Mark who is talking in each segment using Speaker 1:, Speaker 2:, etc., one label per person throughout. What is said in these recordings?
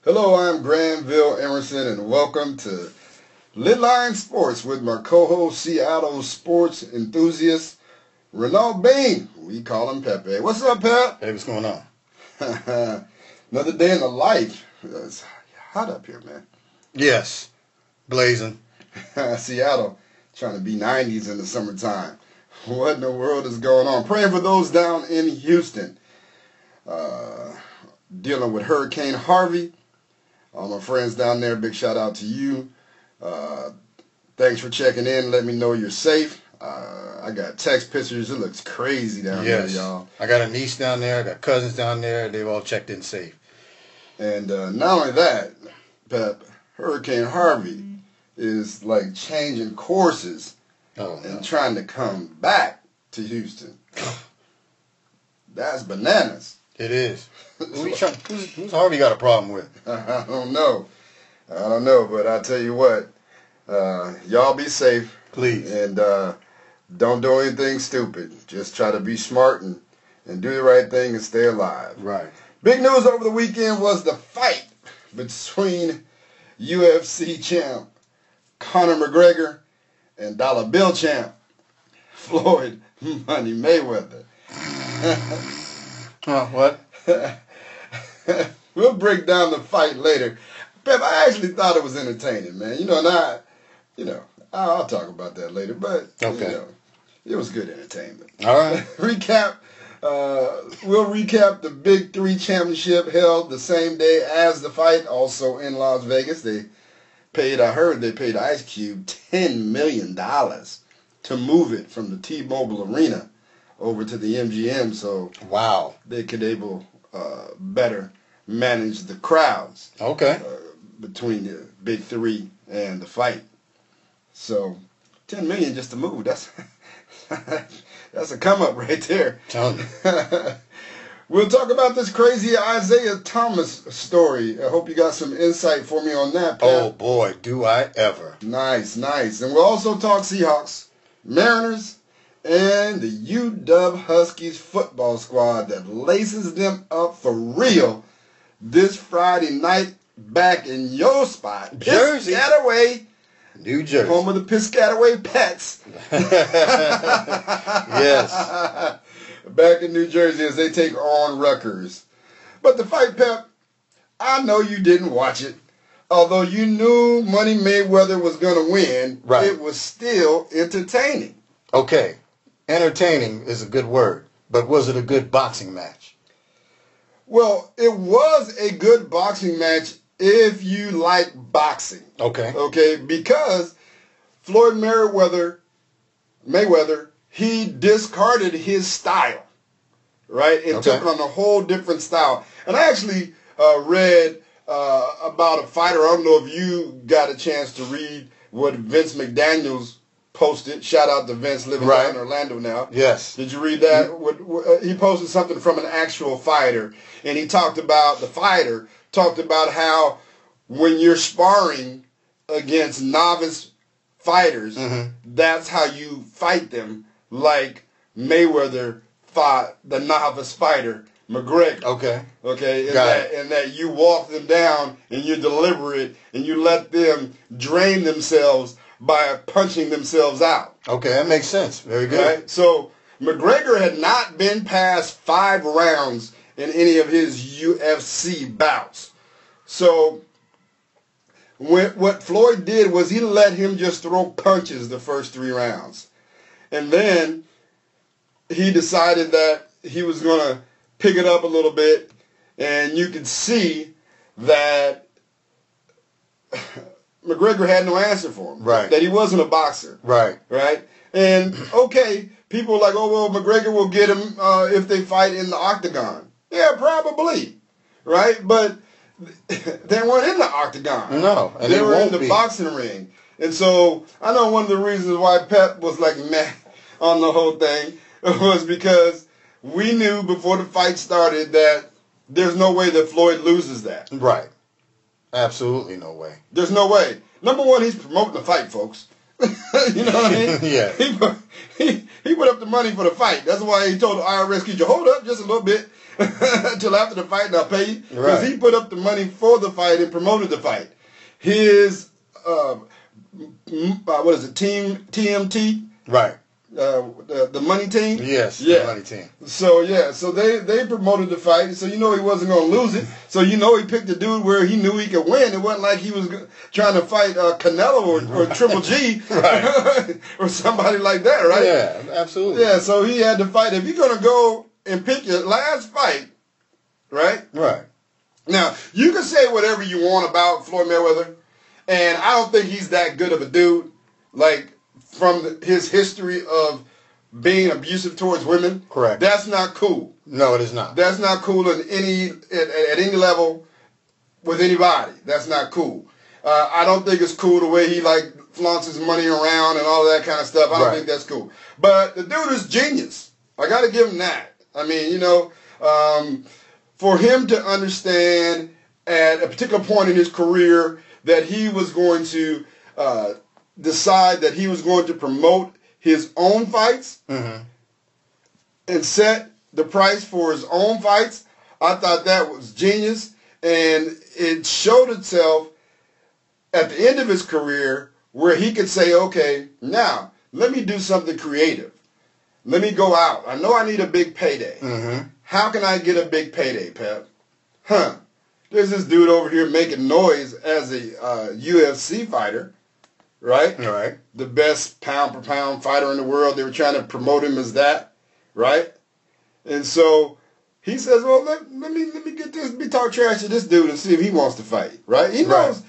Speaker 1: Hello, I'm Granville, Emerson, and welcome to Lidline Sports with my co-host, Seattle sports enthusiast, Renault Bean. We call him Pepe. What's up, Pep?
Speaker 2: Hey, what's going on?
Speaker 1: Another day in the life. It's hot up here, man.
Speaker 2: Yes, blazing.
Speaker 1: Seattle, trying to be 90s in the summertime. What in the world is going on? Praying for those down in Houston. Dealing with Hurricane Harvey. All my friends down there, big shout out to you. Thanks for checking in. Let me know you're safe. I got text pictures. It looks crazy down there, y'all.
Speaker 2: I got a niece down there. I got cousins down there. They've all checked in safe.
Speaker 1: And not only that, Pep, Hurricane Harvey is like changing courses and trying to come back to Houston. That's bananas.
Speaker 2: It is. Who's Harvey got a problem with?
Speaker 1: I don't know, but I tell you what, y'all be safe.
Speaker 2: Please.
Speaker 1: And don't do anything stupid. Just try to be smart and do the right thing and stay alive.
Speaker 2: Right.
Speaker 1: Big news over the weekend was the fight between UFC champ Conor McGregor and Dollar Bill champ Floyd Money Mayweather.
Speaker 2: What?
Speaker 1: We'll break down the fight later. Pep, I actually thought it was entertaining, man. I'll talk about that later, but it was good entertainment.
Speaker 2: All right.
Speaker 1: We'll recap the Big Three Championship held the same day as the fight, also in Las Vegas. I heard they paid Ice Cube $10 million to move it from the T-Mobile Arena over to the MGM, so they could better manage the crowds. Between the Big Three and the fight. So, $10 million just to move. That's a come up right there. We'll talk about this crazy Isaiah Thomas story. I hope you got some insight for me on that, Pat.
Speaker 2: Oh boy, do I ever.
Speaker 1: Nice. And we'll also talk Seahawks, Mariners, and the UW Huskies football squad that laces them up for real this Friday night back in your spot,
Speaker 2: Jersey,
Speaker 1: Piscataway,
Speaker 2: New Jersey,
Speaker 1: home of the Piscataway Pets.
Speaker 2: Yes,
Speaker 1: back in New Jersey as they take on Rutgers. But the fight, Pep, I know you didn't watch it. Although you knew Money Mayweather was going to win, It was still entertaining.
Speaker 2: Okay. Entertaining is a good word, but was it a good boxing match?
Speaker 1: Well, it was a good boxing match if you like boxing. Okay, because Floyd Mayweather, he discarded his style, right, and took on a whole different style. And I actually read about a fighter. I don't know if you got a chance to read what Vince McDaniels posted. Shout out to Vince, living down in Orlando now.
Speaker 2: Yes.
Speaker 1: Did you read that? He posted something from an actual fighter, and he talked about how when you're sparring against novice fighters, that's how you fight them, like Mayweather fought the novice fighter McGregor. Okay. And that you walk them down and you're deliberate and you let them drain themselves by punching themselves out.
Speaker 2: Okay, that makes sense. Very good.
Speaker 1: Right? So McGregor had not been past 5 rounds in any of his UFC bouts. So what Floyd did was he let him just throw punches the first 3 rounds. And then he decided that he was going to pick it up a little bit, and you could see that McGregor had no answer for him. That he wasn't a boxer.
Speaker 2: Right.
Speaker 1: And, people are like, oh, well, McGregor will get him if they fight in the octagon. Yeah, probably. Right? But they weren't in the octagon.
Speaker 2: No.
Speaker 1: And they were in the boxing ring. And so I know one of the reasons why Pep was like meh on the whole thing was because we knew before the fight started that there's no way that Floyd loses that.
Speaker 2: Right. Absolutely no way.
Speaker 1: There's no way. Number one, he's promoting the fight, folks. You know what I mean?
Speaker 2: Yeah.
Speaker 1: He put up the money for the fight. That's why he told the IRS, could you hold up just a little bit? until after the fight and I'll pay you. Because
Speaker 2: Right.
Speaker 1: he put up the money for the fight and promoted the fight. His, what is it, TMT?
Speaker 2: Right.
Speaker 1: The money team?
Speaker 2: Yes,
Speaker 1: yeah.
Speaker 2: the money team.
Speaker 1: So, yeah, so they promoted the fight, so you know he wasn't going to lose it. So you know he picked a dude where he knew he could win. It wasn't like he was trying to fight Canelo or Triple G
Speaker 2: Right.
Speaker 1: or somebody like that, right?
Speaker 2: Yeah, absolutely.
Speaker 1: Yeah, so he had to fight. If you're going to go and pick your last fight, right?
Speaker 2: Right.
Speaker 1: Now, you can say whatever you want about Floyd Mayweather, and I don't think he's that good of a dude, like, from his history of being abusive towards women.
Speaker 2: Correct.
Speaker 1: That's not cool.
Speaker 2: No, it is not.
Speaker 1: That's not cool at any level with anybody. That's not cool. I don't think it's cool the way he like flaunts his money around and all of that kind of stuff. I don't think that's cool. But the dude is genius. I got to give him that. I mean, you know, for him to understand at a particular point in his career that he was going to decide that he was going to promote his own fights and set the price for his own fights, I thought that was genius. And it showed itself at the end of his career where he could say, okay, now let me do something creative. Let me go out. I know I need a big payday. How can I get a big payday, Pep? There's this dude over here making noise as a UFC fighter. Right?
Speaker 2: Right.
Speaker 1: The best pound-per-pound fighter in the world. They were trying to promote him as that. Right? And so he says, well, let me get this, let me talk trash to this dude and see if he wants to fight. Right? He knows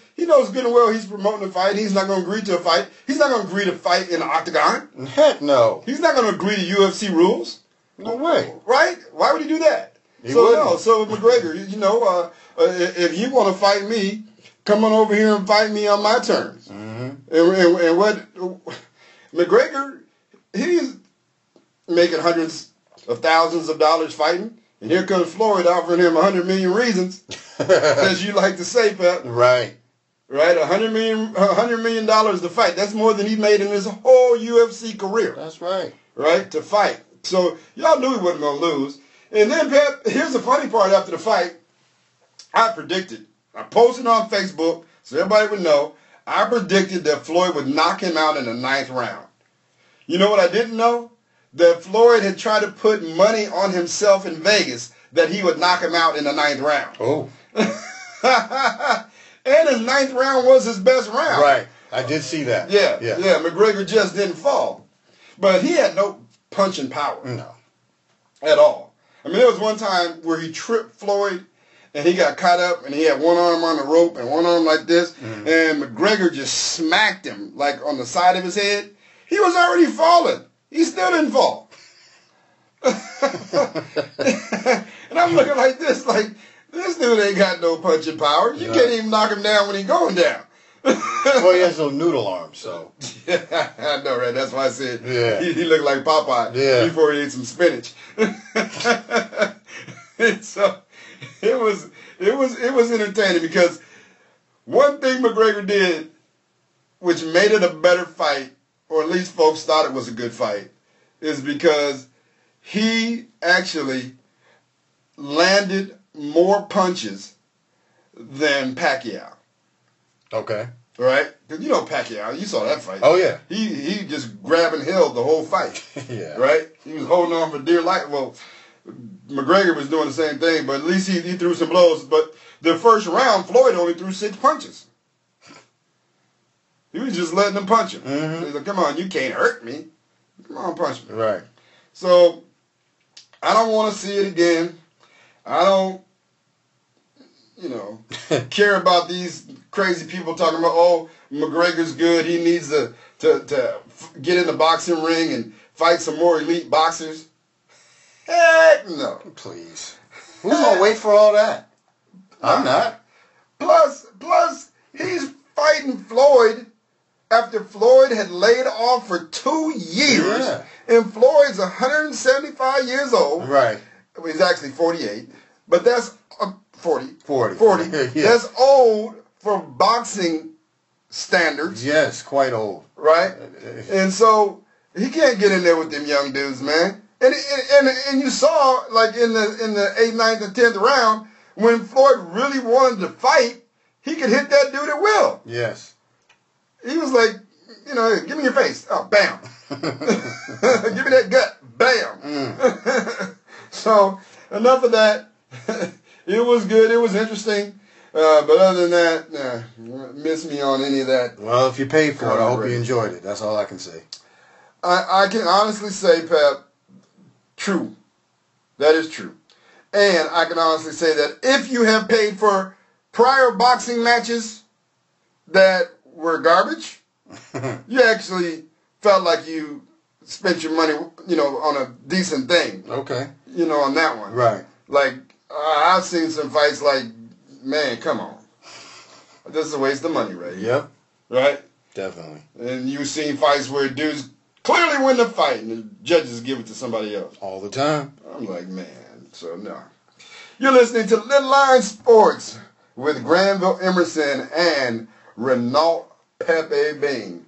Speaker 1: good and well he's promoting a fight. He's not going to agree to a fight. He's not going to agree to fight in the octagon.
Speaker 2: Heck no.
Speaker 1: He's not going to agree to UFC rules.
Speaker 2: No way.
Speaker 1: Right? Why would he do that? So McGregor, you know, if you want to fight me, come on over here and fight me on my terms. And what McGregor, he's making hundreds of thousands of dollars fighting, and here comes Floyd offering him 100 million reasons, as you like to say, Pep.
Speaker 2: Right.
Speaker 1: Right, $100 million to fight. That's more than he made in his whole UFC career.
Speaker 2: That's right.
Speaker 1: Right, to fight. So y'all knew he wasn't going to lose. And then, Pep, here's the funny part after the fight. I predicted. I posted on Facebook so everybody would know. I predicted that Floyd would knock him out in the 9th round. You know what I didn't know? That Floyd had tried to put money on himself in Vegas that he would knock him out in the 9th round.
Speaker 2: Oh.
Speaker 1: And his 9th round was his best round.
Speaker 2: Right. I did see that.
Speaker 1: Yeah. McGregor just didn't fall. But he had no punching power.
Speaker 2: No.
Speaker 1: At all. I mean, there was one time where he tripped Floyd and he got caught up and he had one arm on the rope and one arm like this, and McGregor just smacked him like on the side of his head. He was already falling. He still didn't fall. And I'm looking like this dude ain't got no punching power. You can't even knock him down when he's going down.
Speaker 2: Well, he has no noodle arms, so.
Speaker 1: I know, right? That's why I said
Speaker 2: he
Speaker 1: looked like Popeye before he ate some spinach. And so it was entertaining because one thing McGregor did, which made it a better fight, or at least folks thought it was a good fight, is because he actually landed more punches than Pacquiao.
Speaker 2: Okay.
Speaker 1: Right? Because you know Pacquiao, you saw that fight.
Speaker 2: Oh, yeah.
Speaker 1: He just grabbed and held the whole fight.
Speaker 2: Yeah.
Speaker 1: Right? He was holding on for dear life. Well, McGregor was doing the same thing, but at least he threw some blows. But the first round, Floyd only threw 6 punches. He was just letting them punch him. He's like, come on, you can't hurt me. Come on, punch me.
Speaker 2: Right.
Speaker 1: So, I don't want to see it again. I don't, care about these crazy people talking about, oh, McGregor's good. He needs to get in the boxing ring and fight some more elite boxers. Heck no.
Speaker 2: Please. Who's going to wait for all that? I'm not.
Speaker 1: Plus, he's fighting Floyd after Floyd had laid off for 2 years.
Speaker 2: Yeah.
Speaker 1: And Floyd's 175 years old.
Speaker 2: Right.
Speaker 1: Well, he's actually 48. But that's 40.
Speaker 2: 40. Yeah.
Speaker 1: That's old for boxing standards.
Speaker 2: Yes, quite old.
Speaker 1: Right? And so he can't get in there with them young dudes, man. And you saw, like, in the 8th, 9th, and 10th round, when Floyd really wanted to fight, he could hit that dude at will.
Speaker 2: Yes.
Speaker 1: He was like, give me your face. Oh, bam. Give me that gut. Bam. So, enough of that. It was good. It was interesting. But other than that, miss me on any of that.
Speaker 2: Well, if you paid for it, I hope you enjoyed it. That's all I can say.
Speaker 1: I can honestly say, Pep, true. That is true. And I can honestly say that if you have paid for prior boxing matches that were garbage, you actually felt like you spent your money, on a decent thing.
Speaker 2: Okay.
Speaker 1: On that one.
Speaker 2: Right.
Speaker 1: Like, I've seen some fights like, man, come on. This is a waste of money, right?
Speaker 2: Yep.
Speaker 1: Right?
Speaker 2: Definitely.
Speaker 1: And you've seen fights where dudes clearly win the fight and the judges give it to somebody else.
Speaker 2: All the time.
Speaker 1: I'm like, man, so no. You're listening to Lidline Sports with Granville, Emerson, and Renault Pepe Bing.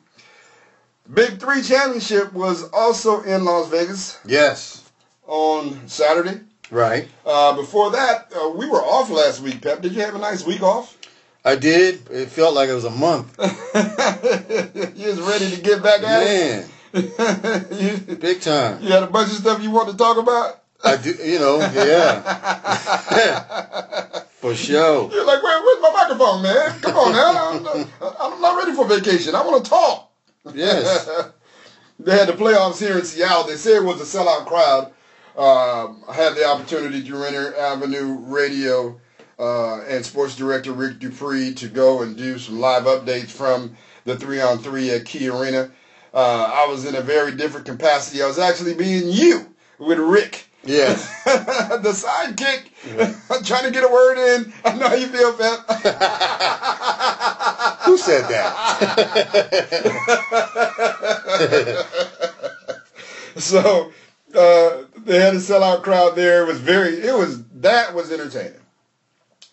Speaker 1: Big 3 Championship was also in Las Vegas.
Speaker 2: Yes.
Speaker 1: On Saturday.
Speaker 2: Right.
Speaker 1: Before that, we were off last week, Pep. Did you have a nice week off?
Speaker 2: I did. It felt like it was a month.
Speaker 1: You was ready to get back at it?
Speaker 2: Man. Big time.
Speaker 1: You had a bunch of stuff you want to talk about?
Speaker 2: I do, yeah. For sure.
Speaker 1: You're like, where's my microphone, man? Come on now. I'm not ready for vacation. I want to talk.
Speaker 2: Yes.
Speaker 1: They had the playoffs here in Seattle. They said it was a sellout crowd. I had the opportunity through Inter Avenue Radio and sports director Rick Dupree to go and do some live updates from the 3-on-3 at Key Arena. I was in a very different capacity. I was actually being you with Rick.
Speaker 2: Yes.
Speaker 1: The sidekick. I'm trying to get a word in. I know how you feel, Pep.
Speaker 2: Who said that?
Speaker 1: So they had a sellout crowd there. That was entertaining.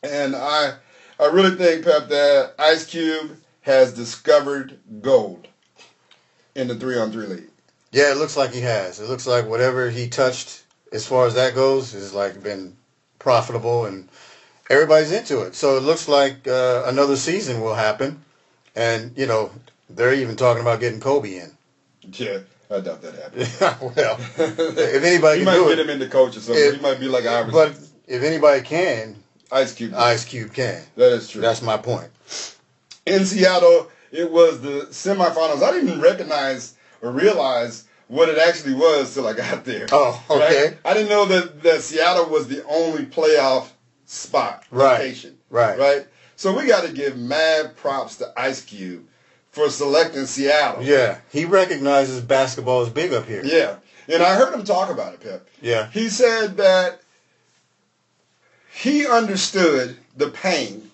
Speaker 1: And I really think, Pep, that Ice Cube has discovered gold in the 3-on-3 league.
Speaker 2: Yeah, it looks like he has. It looks like whatever he touched, as far as that goes, has like been profitable and everybody's into it. So it looks like another season will happen. And, they're even talking about getting Kobe in.
Speaker 1: Yeah, I doubt that happens.
Speaker 2: Well, if anybody
Speaker 1: you
Speaker 2: can
Speaker 1: might
Speaker 2: do
Speaker 1: get
Speaker 2: it.
Speaker 1: him into coach or something. He might be like Iverson.
Speaker 2: But if anybody can,
Speaker 1: Ice Cube
Speaker 2: can.
Speaker 1: That is true.
Speaker 2: That's my point.
Speaker 1: In Seattle, it was the semifinals. I didn't even recognize or realize what it actually was till I got there.
Speaker 2: Oh, okay.
Speaker 1: Right? I didn't know that Seattle was the only playoff spot location. Right. So we got to give mad props to Ice Cube for selecting Seattle.
Speaker 2: Yeah. He recognizes basketball is big up here.
Speaker 1: Yeah. And I heard him talk about it, Pep.
Speaker 2: Yeah.
Speaker 1: He said that he understood the pain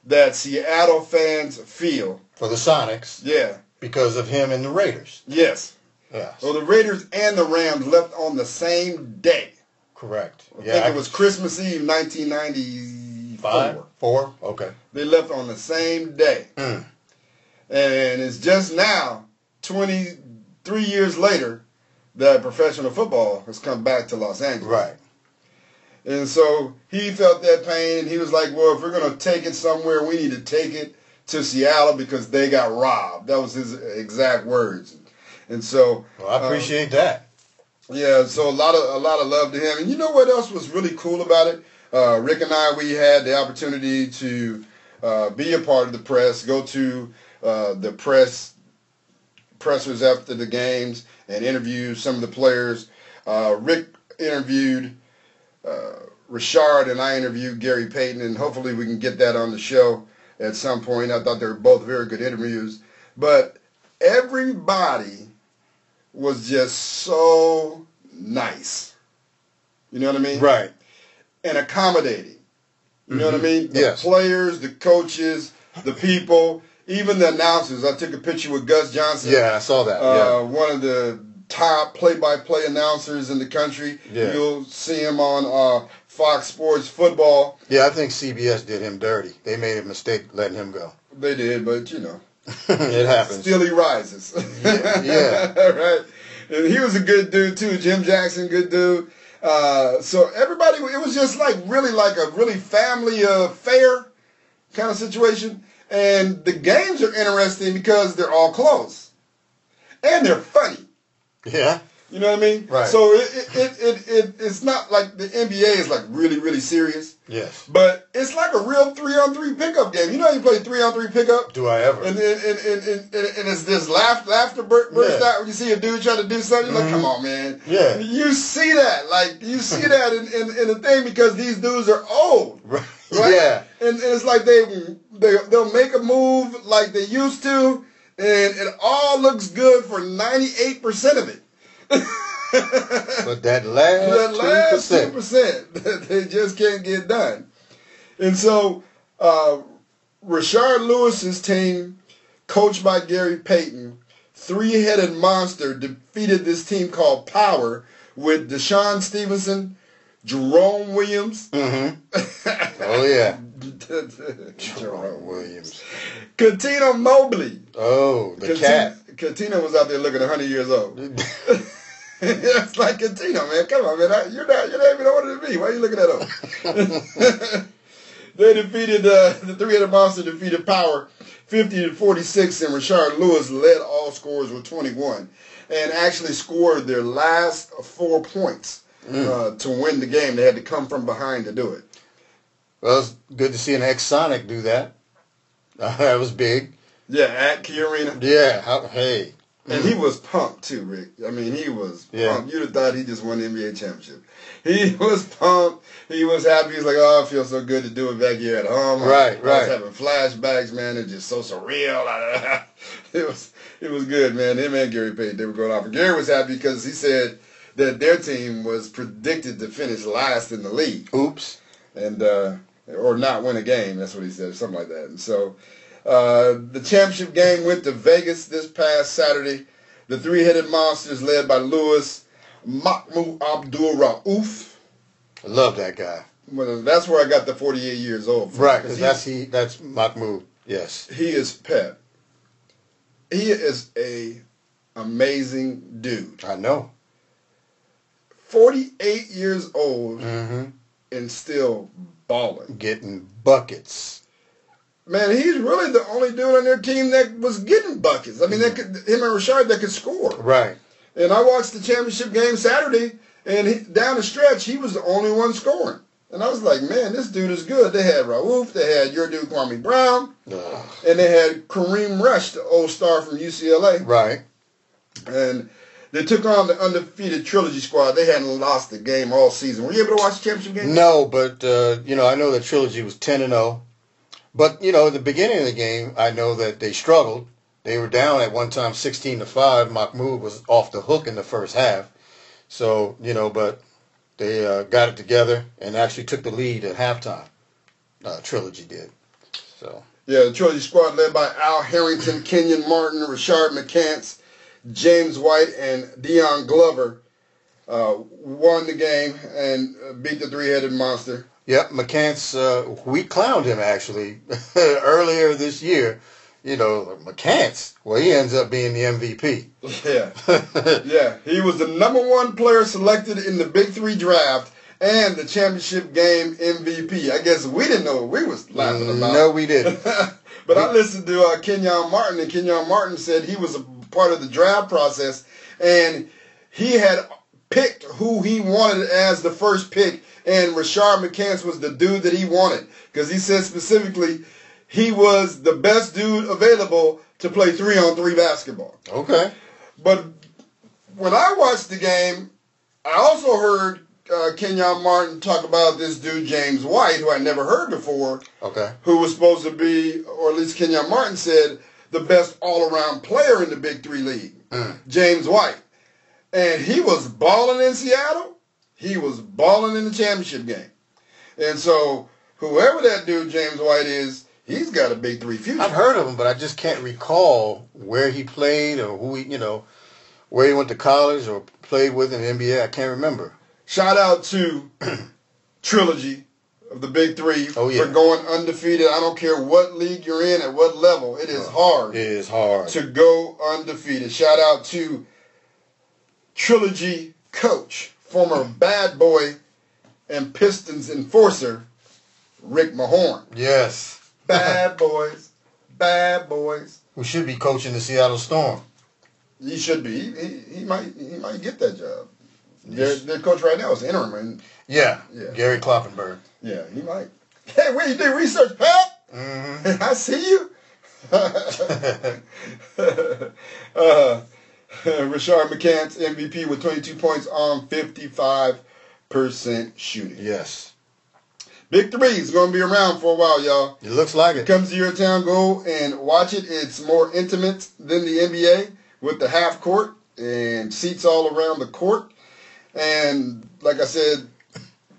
Speaker 1: that Seattle fans feel.
Speaker 2: For the Sonics.
Speaker 1: Yeah.
Speaker 2: Because of him and the Raiders.
Speaker 1: Yes.
Speaker 2: Yeah.
Speaker 1: Well, the Raiders and the Rams left on the same day.
Speaker 2: Correct.
Speaker 1: I think it was Christmas Eve, 1994.
Speaker 2: 4? Okay.
Speaker 1: They left on the same day. And it's just now, 23 years later, that professional football has come back to Los Angeles.
Speaker 2: Right.
Speaker 1: And so he felt that pain, and he was like, well, if we're going to take it somewhere, we need to take it to Seattle because they got robbed. That was his exact words. And so...
Speaker 2: Well, I appreciate that.
Speaker 1: Yeah, so a lot of love to him. And you know what else was really cool about it? Rick and I, we had the opportunity to be a part of the press, go to the pressers after the games and interview some of the players. Rick interviewed Richard and I interviewed Gary Payton, and hopefully we can get that on the show at some point. I thought they were both very good interviews. But everybody was just so nice. You know what I mean?
Speaker 2: Right.
Speaker 1: And accommodating. You know what I mean? The
Speaker 2: Yes.
Speaker 1: players, the coaches, the people, even the announcers. I took a picture with Gus Johnson.
Speaker 2: Yeah, I saw that.
Speaker 1: One of the top play-by-play announcers in the country.
Speaker 2: Yeah.
Speaker 1: You'll see him on Fox Sports Football.
Speaker 2: Yeah, I think CBS did him dirty. They made a mistake letting him go.
Speaker 1: They did, but
Speaker 2: It happens.
Speaker 1: Still he rises.
Speaker 2: Yeah.
Speaker 1: Right. And he was a good dude too. Jim Jackson, good dude. So everybody, it was just like a really family affair kind of situation. And the games are interesting because they're all close. And they're funny.
Speaker 2: Yeah.
Speaker 1: You know what I mean?
Speaker 2: Right.
Speaker 1: So it's not like the NBA is like really, really serious.
Speaker 2: Yes.
Speaker 1: But it's like a real 3-on-3 pickup game. You know how you play 3-on-3 pickup?
Speaker 2: Do I ever?
Speaker 1: And it's this laughter burst out when you see a dude trying to do something. You're like, come on, man.
Speaker 2: Yeah.
Speaker 1: You see that. Like, you see that in the thing because these dudes are old.
Speaker 2: Right.
Speaker 1: Right?
Speaker 2: Yeah.
Speaker 1: And it's like they'll make a move like they used to, and it all looks good for 98% of it.
Speaker 2: But that last
Speaker 1: 2%, they just can't get done. And so Rashard Lewis's team, coached by Gary Payton, three-headed monster, defeated this team called Power with Deshaun Stevenson, Jerome Williams.
Speaker 2: Mm-hmm. Oh, yeah.
Speaker 1: Jerome
Speaker 2: Williams.
Speaker 1: Katino Mobley.
Speaker 2: Oh, the cat.
Speaker 1: Katino was out there looking 100 years old. It's like Katino, man. Come on, man. You're not even older than me. Why are you looking at old? They defeated the three-headed monster defeated Power 50-46, and Rashard Lewis led all scorers with 21, and actually scored their last 4 points to win the game. They had to come from behind to do it.
Speaker 2: Well, it's good to see an ex-Sonic do that. That was big.
Speaker 1: Yeah, at Key Arena.
Speaker 2: Yeah, hey.
Speaker 1: And he was pumped too, Rick. I mean, he was pumped. You'd have thought he just won the NBA championship. He was pumped. He was happy. He was like, oh, I feel so good to do it back here at home.
Speaker 2: Right.
Speaker 1: I was having flashbacks, man. It's just so surreal. It was good, man. Him and Gary Payton, they were going off. And Gary was happy because he said that their team was predicted to finish last in the league.
Speaker 2: Oops.
Speaker 1: And or not win a game. That's what he said, something like that. And so the championship game went to Vegas this past Saturday. The three-headed monsters led by Lewis, Mahmoud Abdul-Rauf.
Speaker 2: I love that guy.
Speaker 1: Well, that's where I got the 48 years old from.
Speaker 2: Right, because that's Mahmoud. Yes.
Speaker 1: He is pep. He is a amazing dude.
Speaker 2: I know.
Speaker 1: 48 years old
Speaker 2: and
Speaker 1: still balling.
Speaker 2: Getting buckets.
Speaker 1: Man, he's really the only dude on their team that was getting buckets. I mean, him and Rashard that could score.
Speaker 2: Right.
Speaker 1: And I watched the championship game Saturday, and down the stretch, he was the only one scoring. And I was like, man, this dude is good. They had Raouf, they had your dude Kwame Brown, and they had Kareem Rush, the old star from UCLA.
Speaker 2: Right.
Speaker 1: And they took on the undefeated Trilogy squad. They hadn't lost the game all season. Were you able to watch the championship game?
Speaker 2: No, but, I know that Trilogy was 10-0. But, at the beginning of the game, I know that they struggled. They were down at one time 16-5. Mahmoud was off the hook in the first half. So, but they got it together and actually took the lead at halftime. Trilogy did. So. Yeah,
Speaker 1: the Trilogy squad led by Al Harrington, Kenyon Martin, Rashard McCants, James White, and Dion Glover won the game and beat the three-headed monster.
Speaker 2: Yep, McCants, we clowned him actually earlier this year. McCants, well, he ends up being the MVP.
Speaker 1: Yeah. Yeah, he was the number one player selected in the Big Three draft and the championship game MVP. I guess we didn't know what we was laughing about.
Speaker 2: No, we didn't.
Speaker 1: But I listened to Kenyon Martin, and Kenyon Martin said he was a part of the draft process, and he had picked who he wanted as the first pick, and Rashard McCants was the dude that he wanted because he said specifically he was the best dude available to play 3-on-3 basketball.
Speaker 2: Okay.
Speaker 1: But when I watched the game, I also heard Kenyon Martin talk about this dude James White, who I never heard before.
Speaker 2: Okay.
Speaker 1: Who was supposed to be, or at least Kenyon Martin said, the best all-around player in the Big Three league. James White. And he was balling in Seattle. He was balling in the championship game. And so whoever that dude James White is, he's got a Big Three future.
Speaker 2: I've heard of him, but I just can't recall where he played or who he, where he went to college or played with in the NBA. I can't remember.
Speaker 1: Shout out to Trilogy of the Big Three for going undefeated. I don't care what league you're in, at what level. It is hard.
Speaker 2: It is hard
Speaker 1: to go undefeated. Shout out to trilogy coach, former bad boy and Pistons enforcer, Rick Mahorn.
Speaker 2: Yes.
Speaker 1: Bad boys. Bad boys.
Speaker 2: Who should be coaching the Seattle Storm.
Speaker 1: He should be. He might get that job. Their coach right now is interim. And,
Speaker 2: yeah. Gary Kloppenberg.
Speaker 1: Yeah, he might. Hey, where you do research, Pat?
Speaker 2: Mm-hmm.
Speaker 1: I see you. Rashard McCants, MVP with 22 points on 55% shooting.
Speaker 2: Yes.
Speaker 1: Big Three is going to be around for a while, y'all.
Speaker 2: It looks like it.
Speaker 1: Comes to your town, go and watch it. It's more intimate than the NBA with the half court and seats all around the court. And like I said,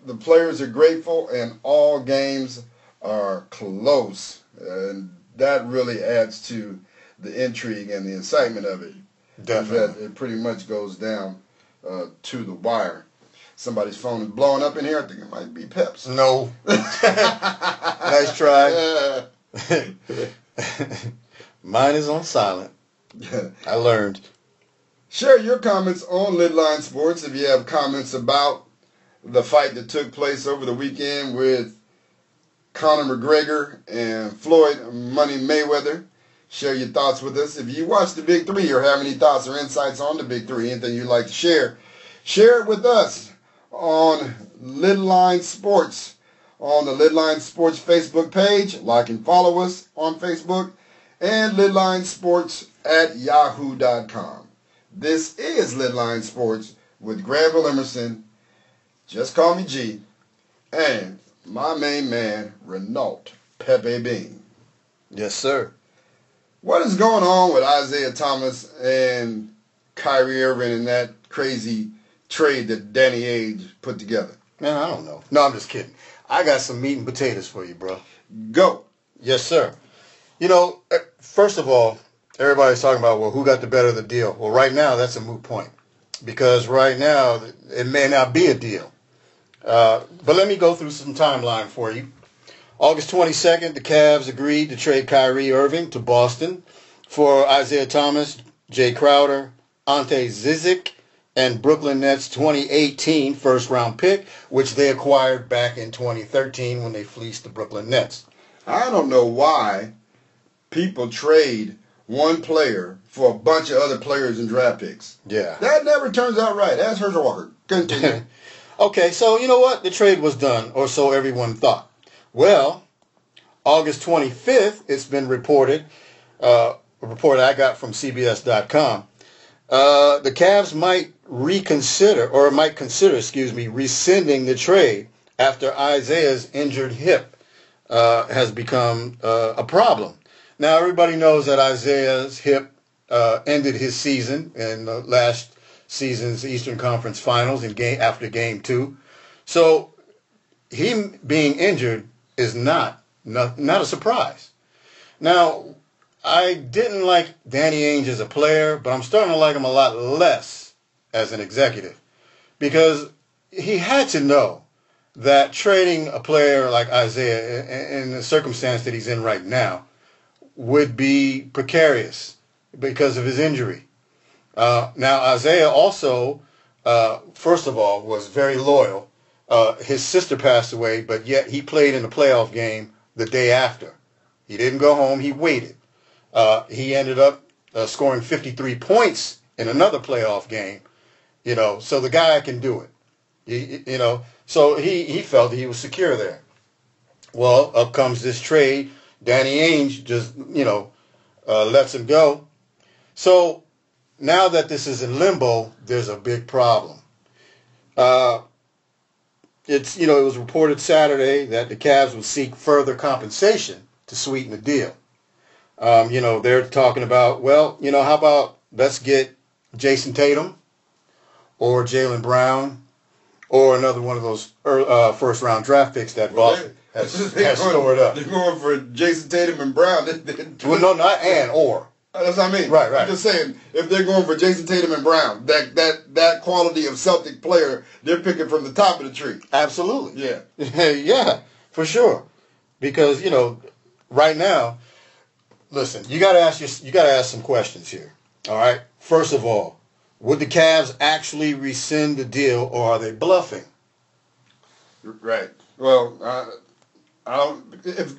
Speaker 1: the players are grateful and all games are close. And that really adds to the intrigue and the excitement of it.
Speaker 2: Definitely.
Speaker 1: It pretty much goes down to the wire. Somebody's phone is blowing up in here. I think it might be Pep's.
Speaker 2: No. Nice try. Mine is on silent. I learned.
Speaker 1: Share your comments on Lidline Sports if you have comments about the fight that took place over the weekend with Conor McGregor and Floyd Money Mayweather. Share your thoughts with us. If you watch the Big Three or have any thoughts or insights on the Big Three, anything you'd like to share it with us on Lidline Sports, on the Lidline Sports Facebook page. Like and follow us on Facebook, and Lidline Sports at yahoo.com. This is Lidline Sports with Granville Emerson. Just call me G. And my main man, Renault Pepe Bean.
Speaker 2: Yes, sir.
Speaker 1: What is going on with Isaiah Thomas and Kyrie Irving and that crazy trade that Danny Ainge put together?
Speaker 2: Man, I don't know. No, I'm just kidding. I got some meat and potatoes for you, bro.
Speaker 1: Go.
Speaker 2: Yes, sir. You know, first of all, everybody's talking about, well, who got the better of the deal? Well, right now, that's a moot point. Because right now, it may not be a deal. But let me go through some timeline for you. August 22nd, the Cavs agreed to trade Kyrie Irving to Boston for Isaiah Thomas, Jay Crowder, Ante Zizic, and Brooklyn Nets 2018 first-round pick, which they acquired back in 2013 when they fleeced the Brooklyn Nets.
Speaker 1: I don't know why people trade one player for a bunch of other players and draft picks.
Speaker 2: Yeah.
Speaker 1: That never turns out right. Ask Herschel Walker. Continue.
Speaker 2: Okay, so you know what? The trade was done, or so everyone thought. Well, August 25th, it's been reported, a report I got from CBS.com, the Cavs might consider rescinding the trade after Isaiah's injured hip has become a problem. Now, everybody knows that Isaiah's hip ended his season in the last season's Eastern Conference Finals after Game 2. So him being injured is not a surprise. Now, I didn't like Danny Ainge as a player, but I'm starting to like him a lot less as an executive because he had to know that trading a player like Isaiah in the circumstance that he's in right now would be precarious because of his injury. Now, Isaiah also, first of all, was very loyal. His sister passed away, but yet he played in the playoff game the day after. He didn't go home. He waited. He ended up scoring 53 points in another playoff game. You know, so the guy can do it. So he felt that he was secure there. Well, up comes this trade. Danny Ainge just, lets him go. So now that this is in limbo, there's a big problem. It was reported Saturday that the Cavs would seek further compensation to sweeten the deal. They're talking about, how about let's get Jason Tatum or Jaylen Brown or another one of those first-round draft picks that Boston has stored up.
Speaker 1: They're going for Jason Tatum and Brown.
Speaker 2: Well, no, not and or.
Speaker 1: That's what I mean.
Speaker 2: Right.
Speaker 1: I'm just saying, if they're going for Jason Tatum and Brown, that quality of Celtic player, they're picking from the top of the tree.
Speaker 2: Absolutely.
Speaker 1: Yeah.
Speaker 2: Yeah, for sure. Because, right now, listen, you got to ask some questions here. All right? First of all, would the Cavs actually rescind the deal, or are they bluffing?
Speaker 1: Right. Well, I don't.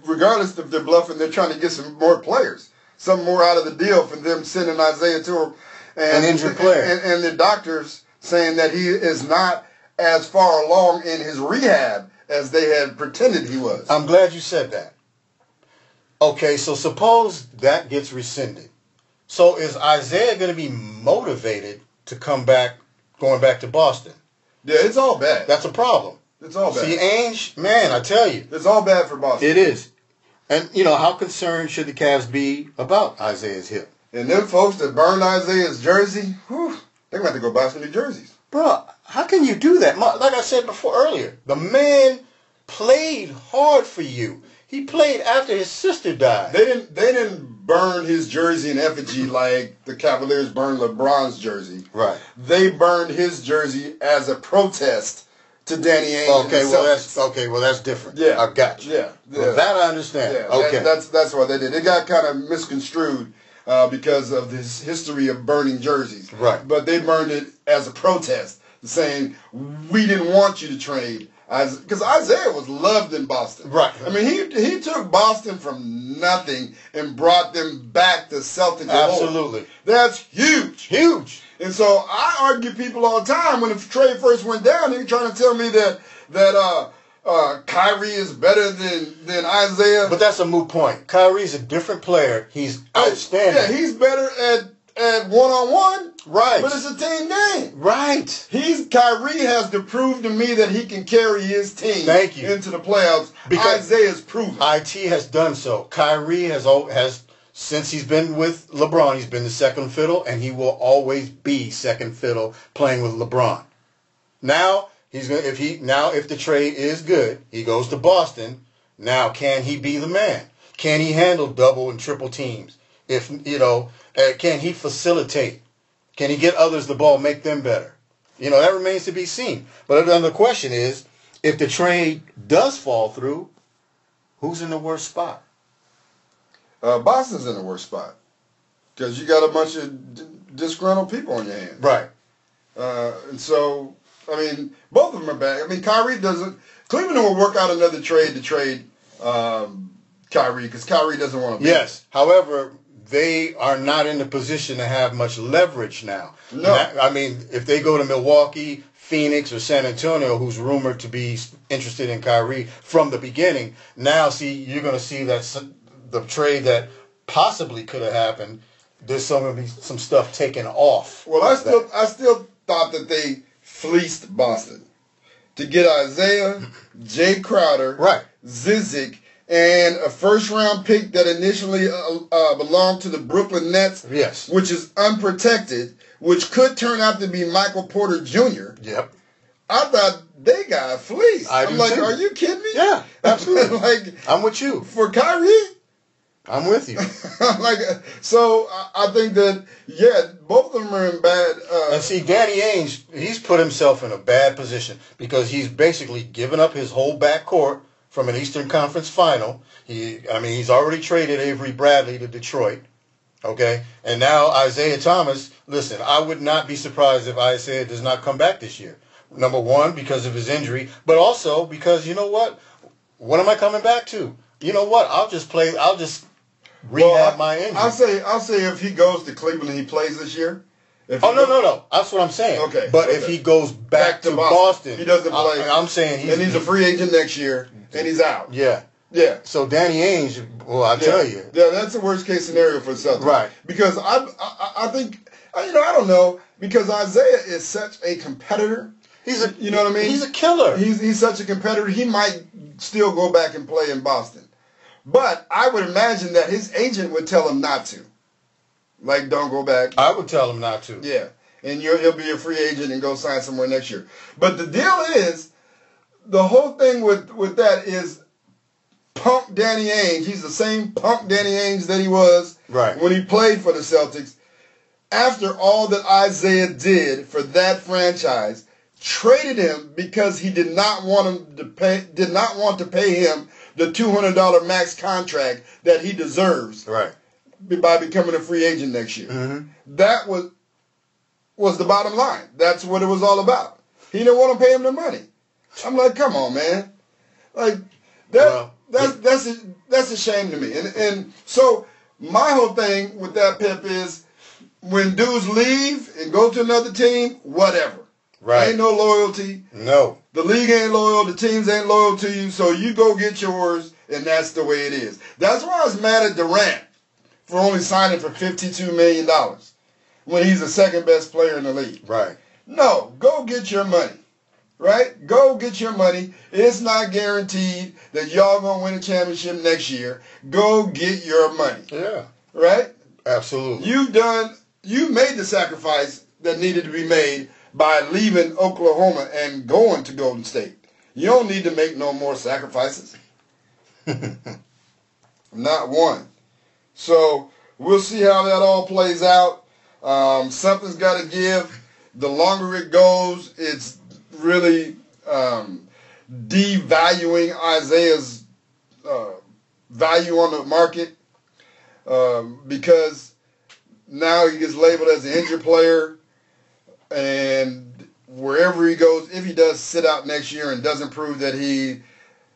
Speaker 1: Regardless if they're bluffing, they're trying to get some more players, some more out of the deal from them sending Isaiah to him,
Speaker 2: an injured player,
Speaker 1: and the doctors saying that he is not as far along in his rehab as they had pretended he was.
Speaker 2: I'm glad you said that. Okay, so suppose that gets rescinded. So is Isaiah going to be motivated to come back, going back to Boston?
Speaker 1: Yeah, it's all bad.
Speaker 2: That's a problem.
Speaker 1: It's all bad.
Speaker 2: See, Ainge, man, I tell you.
Speaker 1: It's all bad for Boston.
Speaker 2: It is. And, how concerned should the Cavs be about Isaiah's hip?
Speaker 1: And them folks that burned Isaiah's jersey, they're going to have to go buy some new jerseys.
Speaker 2: Bro, how can you do that? Like I said earlier, the man played hard for you. He played after his sister died.
Speaker 1: They didn't burn his jersey in effigy like the Cavaliers burned LeBron's jersey.
Speaker 2: Right.
Speaker 1: They burned his jersey as a protest to Danny Ainge.
Speaker 2: Okay, well that's different.
Speaker 1: Yeah,
Speaker 2: I got you.
Speaker 1: Yeah,
Speaker 2: well, that I understand.
Speaker 1: Yeah,
Speaker 2: okay,
Speaker 1: that's what they did. It got kind of misconstrued because of this history of burning jerseys.
Speaker 2: Right.
Speaker 1: But they burned it as a protest, saying we didn't want you to trade. Because Isaiah was loved in Boston.
Speaker 2: Right.
Speaker 1: I mean, he took Boston from nothing and brought them back to Celtics.
Speaker 2: Absolutely.
Speaker 1: That's huge.
Speaker 2: Huge.
Speaker 1: And so I argue people all the time when the trade first went down, they're trying to tell me that Kyrie is better than Isaiah.
Speaker 2: But that's a moot point. Kyrie's a different player. He's outstanding.
Speaker 1: Yeah, he's better at one-on-one.
Speaker 2: Right.
Speaker 1: But it's a team game.
Speaker 2: Right.
Speaker 1: Kyrie has to prove to me that he can carry his team into the playoffs. Because Isaiah's proven.
Speaker 2: IT has done so. Kyrie has since he's been with LeBron, he's been the second fiddle, and he will always be second fiddle playing with LeBron. Now if the trade is good, he goes to Boston. Now can he be the man? Can he handle double and triple teams? Can he facilitate? Can he get others the ball, make them better? That remains to be seen. But another question is, if the trade does fall through, who's in the worst spot?
Speaker 1: Boston's in the worst spot because you got a bunch of disgruntled people on your hands.
Speaker 2: Right.
Speaker 1: And so, I mean, both of them are bad. I mean, Cleveland will work out another trade to trade Kyrie because Kyrie doesn't want to be.
Speaker 2: Yes. However, they are not in the position to have much leverage now.
Speaker 1: No.
Speaker 2: I mean, if they go to Milwaukee, Phoenix, or San Antonio, who's rumored to be interested in Kyrie from the beginning, now you're going to see that the trade that possibly could have happened, there's going to be some stuff taken off.
Speaker 1: Well, I still thought that they fleeced Boston to get Isaiah, Jay Crowder,
Speaker 2: right,
Speaker 1: Zizic, and a first-round pick that initially belonged to the Brooklyn Nets,
Speaker 2: yes,
Speaker 1: which is unprotected, which could turn out to be Michael Porter Jr.
Speaker 2: Yep.
Speaker 1: I thought they got fleeced. I'm like,
Speaker 2: too.
Speaker 1: Are you kidding me?
Speaker 2: Yeah, absolutely. I'm with you.
Speaker 1: For Kyrie?
Speaker 2: I'm with you.
Speaker 1: So I think that, both of them are in bad.
Speaker 2: And see, Danny Ainge, he's put himself in a bad position because he's basically given up his whole backcourt from an Eastern Conference final. He's already traded Avery Bradley to Detroit. Okay? And now Isaiah Thomas, listen, I would not be surprised if Isaiah does not come back this year. Number one, because of his injury, but also because, you know what? What am I coming back to? You know what? I'll just rehab my injury.
Speaker 1: I'll say if he goes to Cleveland and he plays this year.
Speaker 2: No. That's what I'm saying.
Speaker 1: Okay.
Speaker 2: But if he goes back to Boston,
Speaker 1: he doesn't play.
Speaker 2: I'm saying
Speaker 1: he's a free agent next year and he's out.
Speaker 2: Yeah.
Speaker 1: Yeah.
Speaker 2: So Danny Ainge, well, tell you.
Speaker 1: Yeah, that's the worst case scenario for the Celtics.
Speaker 2: Right.
Speaker 1: Because I think, I don't know, because Isaiah is such a competitor. You know what I mean?
Speaker 2: He's a killer.
Speaker 1: He's such a competitor. He might still go back and play in Boston. But I would imagine that his agent would tell him not to. Like, don't go back.
Speaker 2: I would tell him not to.
Speaker 1: Yeah. And he'll be a free agent and go sign somewhere next year. But the deal is, the whole thing with that is punk Danny Ainge. He's the same punk Danny Ainge that he was when he played for the Celtics. After all that Isaiah did for that franchise, traded him because he did not want to pay him the $200 max contract that he deserves.
Speaker 2: Right.
Speaker 1: By becoming a free agent next year.
Speaker 2: Mm-hmm.
Speaker 1: That was was the bottom line. That's what it was all about. He didn't want to pay him the money. I'm like, come on, man. Like that's a shame to me. And so my whole thing with that, Pep, is when dudes leave and go to another team, whatever.
Speaker 2: Right.
Speaker 1: Ain't no loyalty.
Speaker 2: No.
Speaker 1: The league ain't loyal. The teams ain't loyal to you. So you go get yours, and that's the way it is. That's why I was mad at Durant for only signing for $52 million when he's the second best player in the league.
Speaker 2: Right.
Speaker 1: No, go get your money. Right? Go get your money. It's not guaranteed that y'all going to win a championship next year. Go get your money.
Speaker 2: Yeah.
Speaker 1: Right?
Speaker 2: Absolutely.
Speaker 1: You made the sacrifice that needed to be made by leaving Oklahoma and going to Golden State. You don't need to make no more sacrifices. Not one. So we'll see how that all plays out. Something's got to give. The longer it goes, it's really devaluing Isaiah's value on the market because now he gets labeled as an injured player, and wherever he goes, if he does sit out next year and doesn't prove that he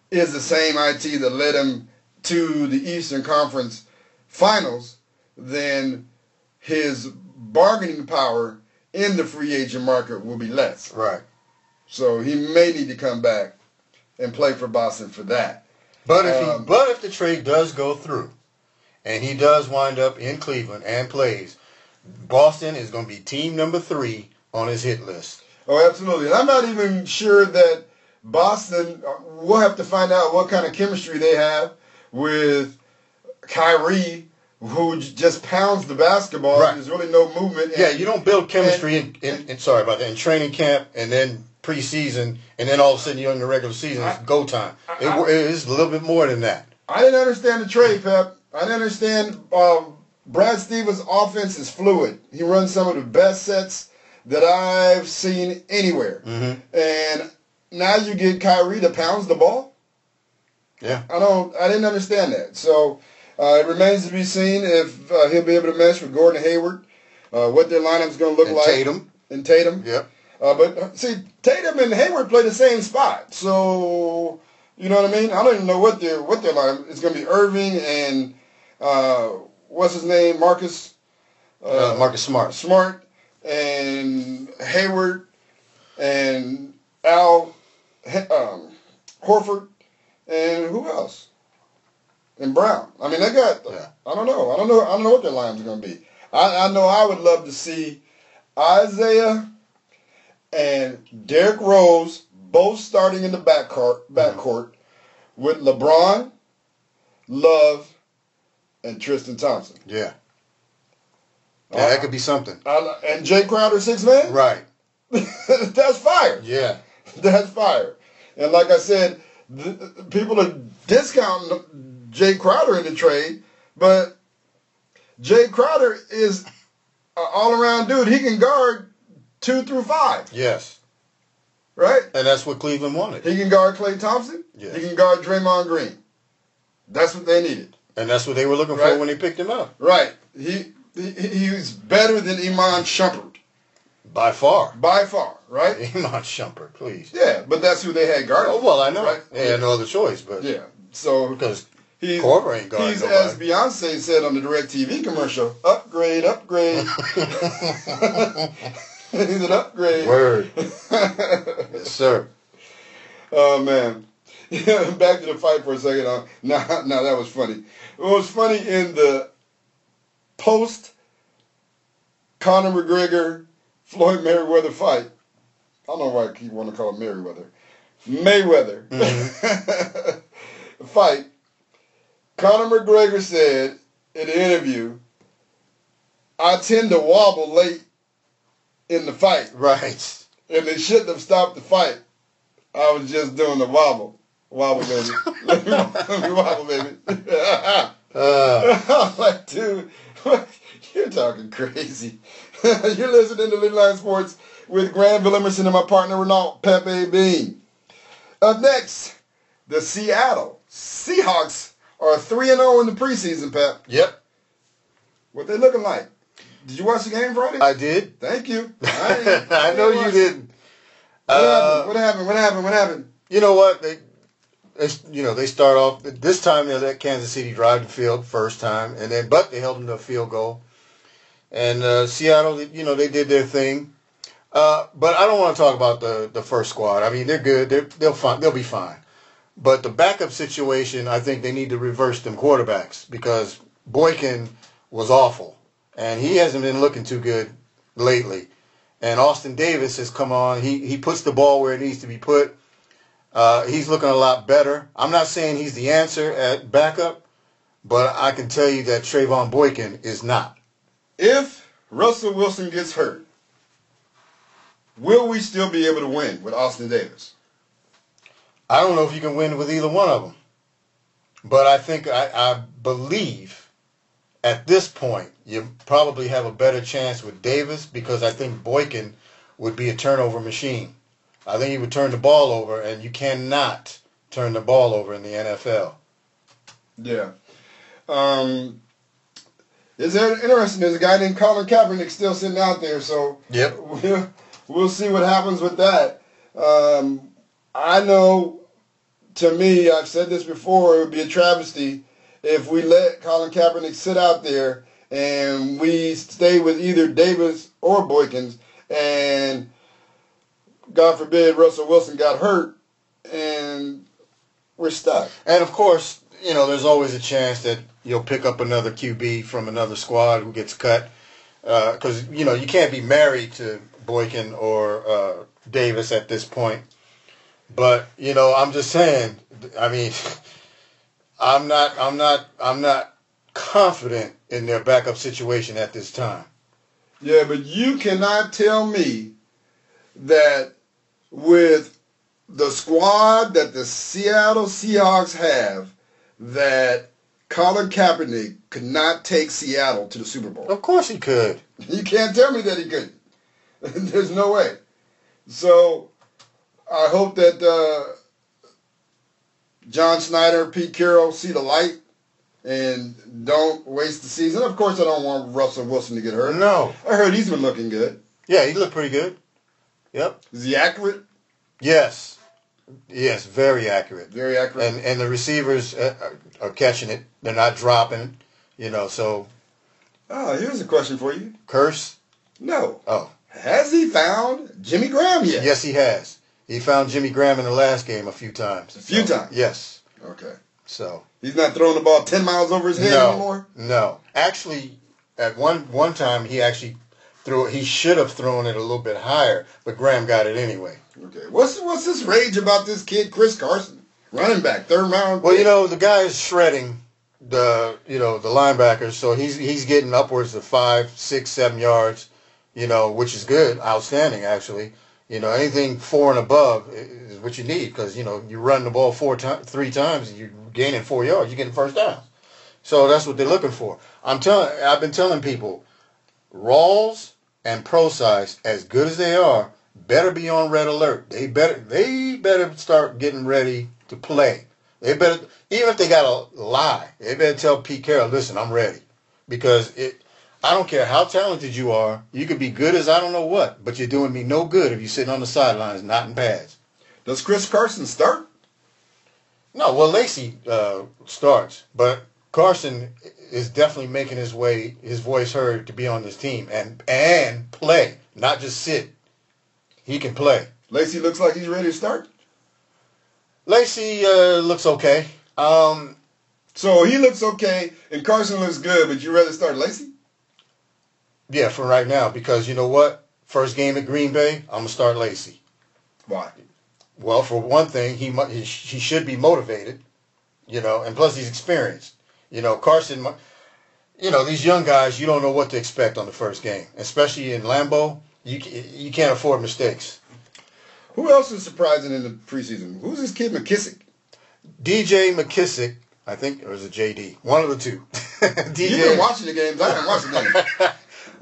Speaker 1: is the same IT that led him to the Eastern Conference Finals, then his bargaining power in the free agent market will be less.
Speaker 2: Right.
Speaker 1: So he may need to come back and play for Boston for that.
Speaker 2: But if the trade does go through, and he does wind up in Cleveland and plays, Boston is going to be team number 3 on his hit list.
Speaker 1: Oh, absolutely. And I'm not even sure that Boston, we'll have to find out what kind of chemistry they have with Kyrie, who just pounds the basketball.
Speaker 2: Right.
Speaker 1: There's really no movement.
Speaker 2: Yeah, you don't build chemistry in training camp and then preseason, and then all of a sudden you're in the regular season. It's go time. It's a little bit more than that.
Speaker 1: I didn't understand the trade, Pep. I didn't understand. Brad Stevens' offense is fluid. He runs some of the best sets that I've seen anywhere. Mm-hmm. And now you get Kyrie that pounds the ball.
Speaker 2: Yeah.
Speaker 1: I didn't understand that. So it remains to be seen if he'll be able to mesh with Gordon Hayward, what their lineup's going to look like. Tatum.
Speaker 2: Yep.
Speaker 1: But see, Tatum and Hayward play the same spot. So, you know what I mean? I don't even know what their lineup is going to be. Irving and what's his name? Marcus
Speaker 2: Smart.
Speaker 1: Smart and Hayward and Al Horford and who else? And Brown. I mean, they got. Yeah. I don't know what their lineups are going to be. I know I would love to see Isaiah and Derrick Rose both starting in the backcourt with LeBron, Love, and Tristan Thompson.
Speaker 2: Yeah. Yeah, that could be something.
Speaker 1: And Jay Crowder, 6 man?
Speaker 2: Right.
Speaker 1: That's fire.
Speaker 2: Yeah.
Speaker 1: That's fire. And like I said, people are discounting Jay Crowder in the trade, but Jay Crowder is an all-around dude. He can guard 2 through 5.
Speaker 2: Yes.
Speaker 1: Right?
Speaker 2: And that's what Cleveland wanted.
Speaker 1: He can guard Klay Thompson. Yes. He can guard Draymond Green. That's what they needed.
Speaker 2: And that's what they were looking for when they picked him up.
Speaker 1: Right. He's better than Iman Shumpert.
Speaker 2: By far.
Speaker 1: By far, right?
Speaker 2: Iman Shumpert, please.
Speaker 1: Yeah, but that's who they had guarding.
Speaker 2: Oh, well, I know.
Speaker 1: Right?
Speaker 2: They had no other choice, but...
Speaker 1: Yeah, so...
Speaker 2: Because Korver ain't guarding nobody.
Speaker 1: As Beyonce said on the DirecTV commercial, upgrade, upgrade. He's an upgrade.
Speaker 2: Word. Yes, sir.
Speaker 1: Oh, man. Back to the fight for a second. Now, that was funny. It was funny in the post-Conor McGregor, Floyd Mayweather fight. I don't know why I keep wanting to call it Mayweather. Mm-hmm. Fight. Conor McGregor said in the interview, I tend to wobble late in the fight.
Speaker 2: Right.
Speaker 1: And they shouldn't have stopped the fight. I was just doing the wobble. Wobble, baby. Let me wobble, baby. I'm like, dude, you're talking crazy. You're listening to Lidline Sports with Granville, Emerson, and my partner, Renault, Pepe Bean. Up next, the Seattle Seahawks are 3-0 in the preseason, Pep.
Speaker 2: Yep.
Speaker 1: What they looking like? Did you watch the game Friday?
Speaker 2: I did.
Speaker 1: Thank you.
Speaker 2: I know you didn't.
Speaker 1: What happened?
Speaker 2: You know what? They start off this time. They let Kansas City drive the field first time, but they held them to a field goal. And Seattle, they did their thing. But I don't want to talk about the first squad. I mean, they're good. They'll be fine. But the backup situation, I think they need to reverse them quarterbacks because Boykin was awful, and he hasn't been looking too good lately. And Austin Davis has come on. He puts the ball where it needs to be put. He's looking a lot better. I'm not saying he's the answer at backup, but I can tell you that Trayvon Boykin is not.
Speaker 1: If Russell Wilson gets hurt, will we still be able to win with Austin Davis?
Speaker 2: I don't know if you can win with either one of them. But I believe at this point you probably have a better chance with Davis because I think Boykin would be a turnover machine. I think he would turn the ball over, and you cannot turn the ball over in the NFL.
Speaker 1: Yeah. It's interesting. There's a guy named Colin Kaepernick still sitting out there, so
Speaker 2: yep.
Speaker 1: We'll see what happens with that. I know, to me, I've said this before, it would be a travesty if we let Colin Kaepernick sit out there and we stay with either Davis or Boykins, and God forbid Russell Wilson got hurt and we're stuck.
Speaker 2: And of course, there's always a chance that you'll pick up another QB from another squad who gets cut because, you can't be married to Boykin or Davis at this point. But, I'm just saying, I mean, I'm not confident in their backup situation at this time.
Speaker 1: Yeah, but you cannot tell me that with the squad that the Seattle Seahawks have, that Colin Kaepernick could not take Seattle to the Super Bowl.
Speaker 2: Of course he could.
Speaker 1: You can't tell me that he couldn't. There's no way. So I hope that John Schneider, Pete Carroll see the light and don't waste the season. Of course, I don't want Russell Wilson to get hurt.
Speaker 2: No.
Speaker 1: I heard he's been looking good.
Speaker 2: Yeah, he looked pretty good. Yep.
Speaker 1: Is he accurate?
Speaker 2: Yes. Yes, very accurate.
Speaker 1: Very accurate.
Speaker 2: And the receivers are catching it. They're not dropping, so.
Speaker 1: Oh, here's a question for you.
Speaker 2: Curse?
Speaker 1: No.
Speaker 2: Oh.
Speaker 1: Has he found Jimmy Graham yet?
Speaker 2: Yes, he has. He found Jimmy Graham in the last game a few times.
Speaker 1: A few times?
Speaker 2: Yes.
Speaker 1: Okay.
Speaker 2: So.
Speaker 1: He's not throwing the ball 10 miles over his head anymore?
Speaker 2: No. Actually, at one time, he actually threw it. He should have thrown it a little bit higher, but Graham got it anyway.
Speaker 1: Okay. What's this rage about this kid, Chris Carson? Running back, third round.
Speaker 2: Well, the guy is shredding the linebackers, so he's getting upwards of 5, 6, 7 yards, which is good, outstanding actually. Anything 4 and above is what you need because you run the ball 3 times and you're gaining 4 yards, you're getting first down. So that's what they're looking for. I've been telling people, Rawls and Pro Size, as good as they are, better be on red alert. They better start getting ready to play. They better, even if they got to lie, they better tell Pete Carroll, listen, I'm ready. Because I don't care how talented you are, you could be good as I don't know what, but you're doing me no good if you're sitting on the sidelines not in pads.
Speaker 1: Does Chris Carson start?
Speaker 2: No, well, Lacey starts, but Carson is definitely making his voice heard to be on this team and play, not just sit. He can play.
Speaker 1: Lacey looks like he's ready to start.
Speaker 2: Lacey looks okay.
Speaker 1: So he looks okay, and Carson looks good, but you'd rather start Lacey?
Speaker 2: Yeah, for right now, because you know what? First game at Green Bay, I'm going to start Lacey.
Speaker 1: Why?
Speaker 2: Well, for one thing, he should be motivated, and plus he's experienced. Carson, these young guys, you don't know what to expect on the first game, especially in Lambeau. You can't afford mistakes.
Speaker 1: Who else is surprising in the preseason? Who's this kid McKissick?
Speaker 2: DJ McKissick, I think, or is it JD? One of the two.
Speaker 1: You've been watching the games. I haven't watched the games.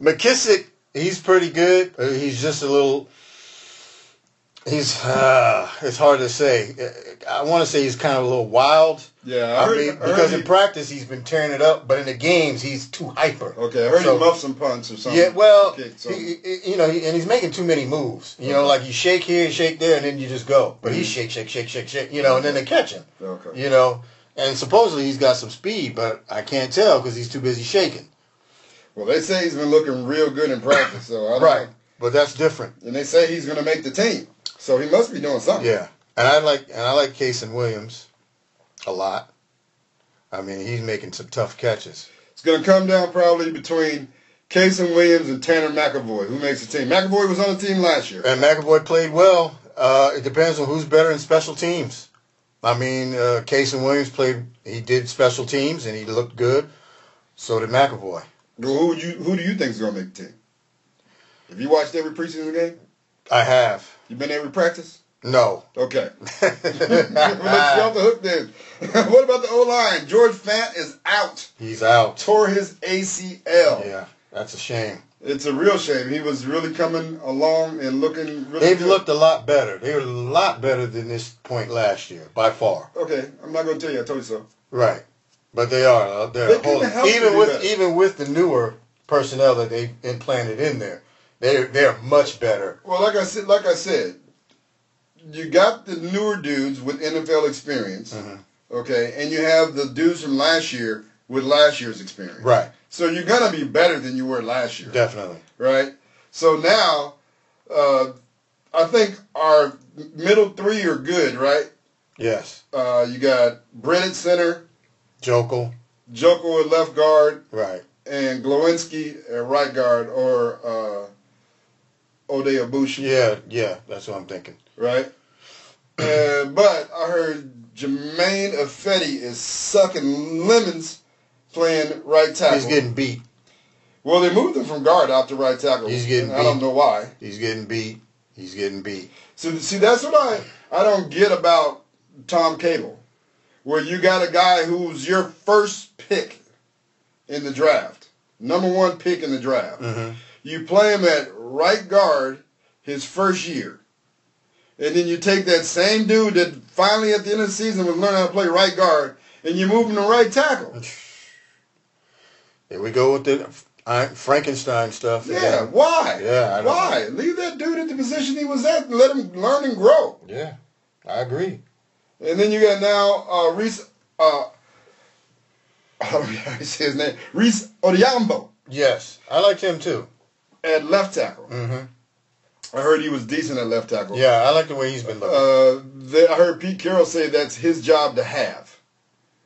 Speaker 2: McKissick, he's pretty good. He's just a little, It's hard to say. I want to say he's kind of a little wild.
Speaker 1: Yeah,
Speaker 2: I mean, because in practice he's been tearing it up, but in the games he's too hyper.
Speaker 1: Okay, I heard he muffed some punts or something.
Speaker 2: Yeah, well, and he's making too many moves. You know, like you shake here, you shake there, and then you just go. But he shake, and then they catch him. Okay. And supposedly he's got some speed, but I can't tell because he's too busy shaking.
Speaker 1: Well, they say he's been looking real good in practice, so I don't know.
Speaker 2: But that's different.
Speaker 1: And they say he's going to make the team, so he must be doing something.
Speaker 2: Yeah, and I like Case Williams a lot. I mean, he's making some tough catches.
Speaker 1: It's going to come down probably between Case Williams and Tanner McAvoy. Who makes the team? McAvoy was on the team last year.
Speaker 2: And McAvoy played well. It depends on who's better in special teams. I mean, Case Williams he did special teams, and he looked good. So did McAvoy.
Speaker 1: Well, who do you think is going to make the team? Have you watched every preseason game?
Speaker 2: I have.
Speaker 1: You been to every practice?
Speaker 2: No.
Speaker 1: Okay. We'll let you off the hook then. What about the O-line? George Fant is out.
Speaker 2: He's out.
Speaker 1: Tore his ACL.
Speaker 2: Yeah, that's a shame.
Speaker 1: It's a real shame. He was really coming along and looking really
Speaker 2: They've
Speaker 1: good.
Speaker 2: looked a lot better. They were a lot better than this point last year, by far.
Speaker 1: Okay, I'm not going to tell you. I told you so.
Speaker 2: Right. But they are. Even with the newer personnel that they implanted in there, they're much better.
Speaker 1: Well, like I said, you got the newer dudes with NFL experience, okay, and you have the dudes from last year with last year's experience.
Speaker 2: Right.
Speaker 1: So you're going to be better than you were last year.
Speaker 2: Definitely.
Speaker 1: Right? So now, I think our middle three are good, right?
Speaker 2: Yes.
Speaker 1: You got Brett at center.
Speaker 2: Joko
Speaker 1: at left guard.
Speaker 2: Right.
Speaker 1: And Glowinski at right guard, or Ode Abushi.
Speaker 2: Yeah, that's what I'm thinking.
Speaker 1: Right? But I heard Jermaine Ifedi is sucking lemons playing right tackle.
Speaker 2: He's getting beat.
Speaker 1: Well, they moved him from guard out to right tackle.
Speaker 2: He's getting beat.
Speaker 1: I don't know why.
Speaker 2: He's getting beat.
Speaker 1: So, see, that's what I don't get about Tom Cable, where you got a guy who's your first pick in the draft, number one pick in the draft.
Speaker 2: Mm-hmm.
Speaker 1: You play him at right guard his first year. And then you take that same dude that finally at the end of the season was learning how to play right guard, and you move him to right tackle.
Speaker 2: Here we go with the Frankenstein stuff.
Speaker 1: Yeah, why?
Speaker 2: Yeah, I don't
Speaker 1: why?
Speaker 2: know.
Speaker 1: Leave that dude at the position he was at and let him learn and grow.
Speaker 2: Yeah, I agree.
Speaker 1: And then you got now Reese, how do you say his name? Reese Odhiambo.
Speaker 2: Yes, I liked him too.
Speaker 1: At left tackle.
Speaker 2: Mm-hmm.
Speaker 1: I heard he was decent at left tackle.
Speaker 2: Yeah, I like the way he's been looking.
Speaker 1: I heard Pete Carroll say that's his job to have,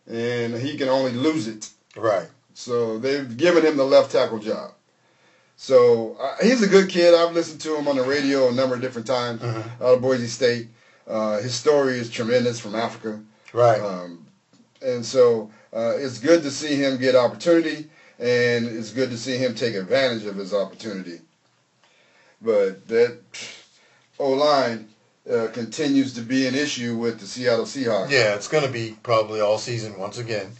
Speaker 1: and he can only lose it.
Speaker 2: Right.
Speaker 1: So they've given him the left tackle job. So he's a good kid. I've listened to him on the radio a number of different times out of Boise State. His story is tremendous from Africa.
Speaker 2: Right.
Speaker 1: And so it's good to see him get opportunity, and it's good to see him take advantage of his opportunity. But that O-line continues to be an issue with the Seattle Seahawks.
Speaker 2: Yeah, it's going to be probably all season once again.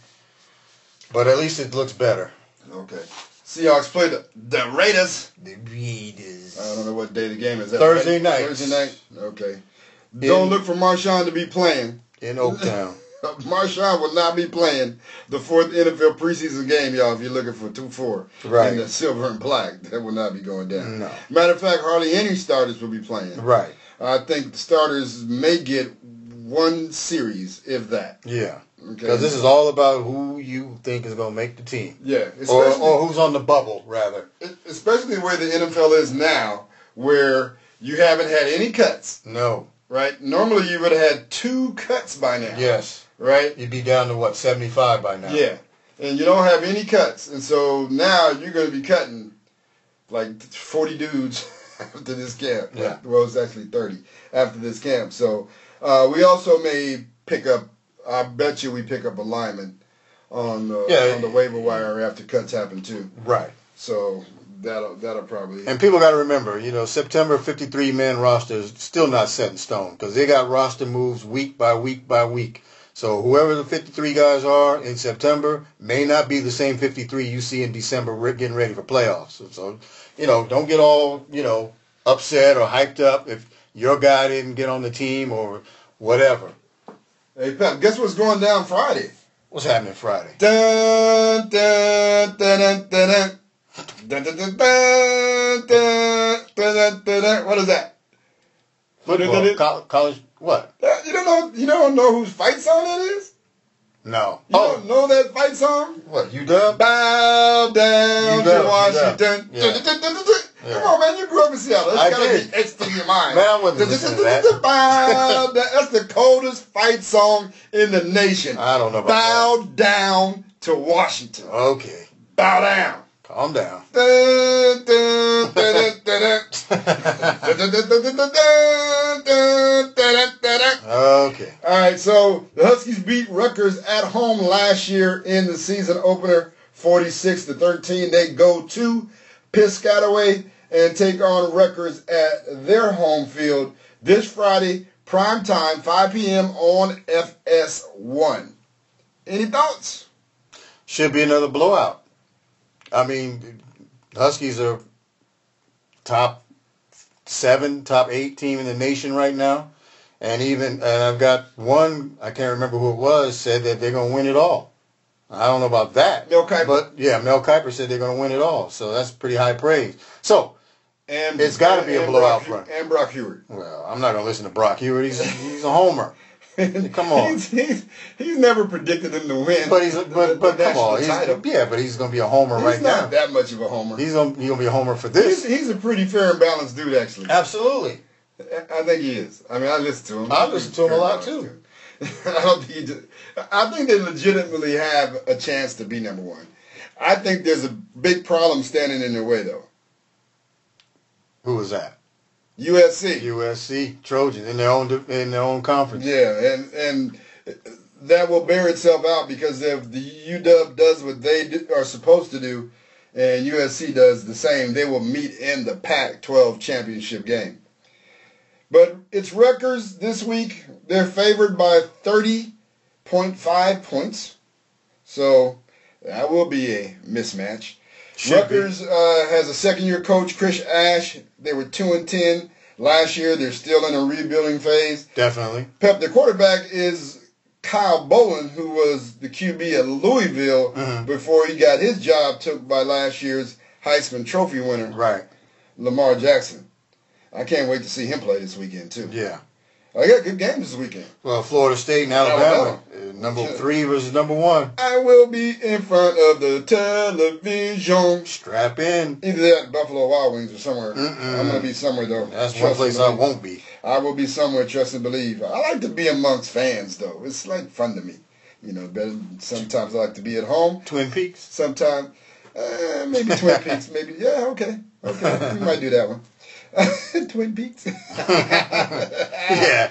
Speaker 2: But at least it looks better.
Speaker 1: Okay. Seahawks play the Raiders.
Speaker 2: The Raiders.
Speaker 1: I don't know what day the game is.
Speaker 2: Thursday night.
Speaker 1: Thursday night? Okay. Don't look for Marshawn to be playing.
Speaker 2: In Oaktown.
Speaker 1: Marshawn will not be playing the fourth NFL preseason game, y'all, if you're looking for 2-4 in the silver and black. That will not be going down.
Speaker 2: No.
Speaker 1: Matter of fact, hardly any starters will be playing.
Speaker 2: Right.
Speaker 1: I think the starters may get one series, if that.
Speaker 2: Yeah.
Speaker 1: Okay.
Speaker 2: Because this is all about who you think is going to make the team.
Speaker 1: Yeah.
Speaker 2: Or who's on the bubble, rather.
Speaker 1: Especially where the NFL is now, where you haven't had any cuts.
Speaker 2: No.
Speaker 1: Right? Normally you would have had 2 cuts by now.
Speaker 2: Yes.
Speaker 1: Right?
Speaker 2: You'd be down to, 75 by now?
Speaker 1: Yeah. And you don't have any cuts. And so now you're going to be cutting like 40 dudes after this camp.
Speaker 2: Yeah.
Speaker 1: Well, it's actually 30 after this camp. So we also may pick up, I bet you we pick up a lineman on the waiver wire after cuts happen too.
Speaker 2: Right.
Speaker 1: So that'll probably.
Speaker 2: And people got to remember, September 53-man roster is still not set in stone because they got roster moves week by week by week. So whoever the 53 guys are in September may not be the same 53 you see in December getting ready for playoffs. So don't get all, upset or hyped up if your guy didn't get on the team or whatever.
Speaker 1: Hey, Pep, guess what's going down Friday?
Speaker 2: What's happening Friday?
Speaker 1: Dun, dun, dun, dun, dun, dun. Dun, dun, dun, dun, dun, dun, dun, dun. What is that?
Speaker 2: Football, college, what?
Speaker 1: You don't know whose fight song that is?
Speaker 2: No.
Speaker 1: You don't know that fight song?
Speaker 2: What, UW?
Speaker 1: Bow down to Washington.
Speaker 2: Yeah.
Speaker 1: Come on, man. You grew up in Seattle. It's got to be etched in your mind.
Speaker 2: Man, I wasn't listening to that.
Speaker 1: Bow down. That's the coldest fight song in the nation.
Speaker 2: I don't know about
Speaker 1: Bow down to Washington.
Speaker 2: Okay.
Speaker 1: Bow down.
Speaker 2: Calm down.
Speaker 1: Dun, dun, dun, dun, dun, dun.
Speaker 2: Okay.
Speaker 1: All right, so the Huskies beat Rutgers at home last year in the season opener, 46-13. They go to Piscataway and take on Rutgers at their home field this Friday, prime time, 5 p.m. on FS1. Any thoughts?
Speaker 2: Should be another blowout. I mean, Huskies are top 7, top 8 team in the nation right now. And I've got one, I can't remember who it was, said that they're going to win it all. I don't know about that.
Speaker 1: Mel Kiper.
Speaker 2: But, yeah, Mel Kiper said they're going to win it all. So that's pretty high praise. So, it's got to be a blowout front.
Speaker 1: And Brock Hewitt.
Speaker 2: Well, I'm not going to listen to Brock Hewitt. He's a homer. Come on.
Speaker 1: He's never predicted him to win.
Speaker 2: But come on.
Speaker 1: Title.
Speaker 2: But he's going to be a homer right now.
Speaker 1: He's not that much of a homer.
Speaker 2: He's going to be a homer for this.
Speaker 1: He's a pretty fair and balanced dude, actually.
Speaker 2: Absolutely.
Speaker 1: I think he is. I mean, I listen to him.
Speaker 2: I listen to him a lot, too.
Speaker 1: I think they legitimately have a chance to be number one. I think there's a big problem standing in their way, though.
Speaker 2: Who was that?
Speaker 1: USC
Speaker 2: Trojans in their own conference.
Speaker 1: Yeah, and that will bear itself out because if the UW does what they are supposed to do, and USC does the same, they will meet in the Pac-12 championship game. But it's Rutgers this week. They're favored by 30.5 points, so that will be a mismatch. Rutgers has a second-year coach, Chris Ash. They were 2-10 last year. They're still in a rebuilding phase.
Speaker 2: Definitely.
Speaker 1: Pep, their quarterback is Kyle Bolin, who was the QB at Louisville before he got his job took by last year's Heisman Trophy winner,
Speaker 2: right,
Speaker 1: Lamar Jackson. I can't wait to see him play this weekend, too.
Speaker 2: Yeah.
Speaker 1: I got good games this weekend.
Speaker 2: Well, Florida State and Alabama. Number 3 versus number 1.
Speaker 1: I will be in front of the television.
Speaker 2: Strap in.
Speaker 1: Either that, Buffalo Wild Wings, or somewhere. I'm going to be somewhere, though.
Speaker 2: That's one place I won't be.
Speaker 1: I will be somewhere, trust and believe. I like to be amongst fans, though. It's like fun to me. You know, better. Sometimes I like to be at home.
Speaker 2: Twin Peaks?
Speaker 1: Sometimes, maybe Twin Peaks. Maybe, yeah, okay. We might do that one. Twin Peaks.
Speaker 2: Yeah.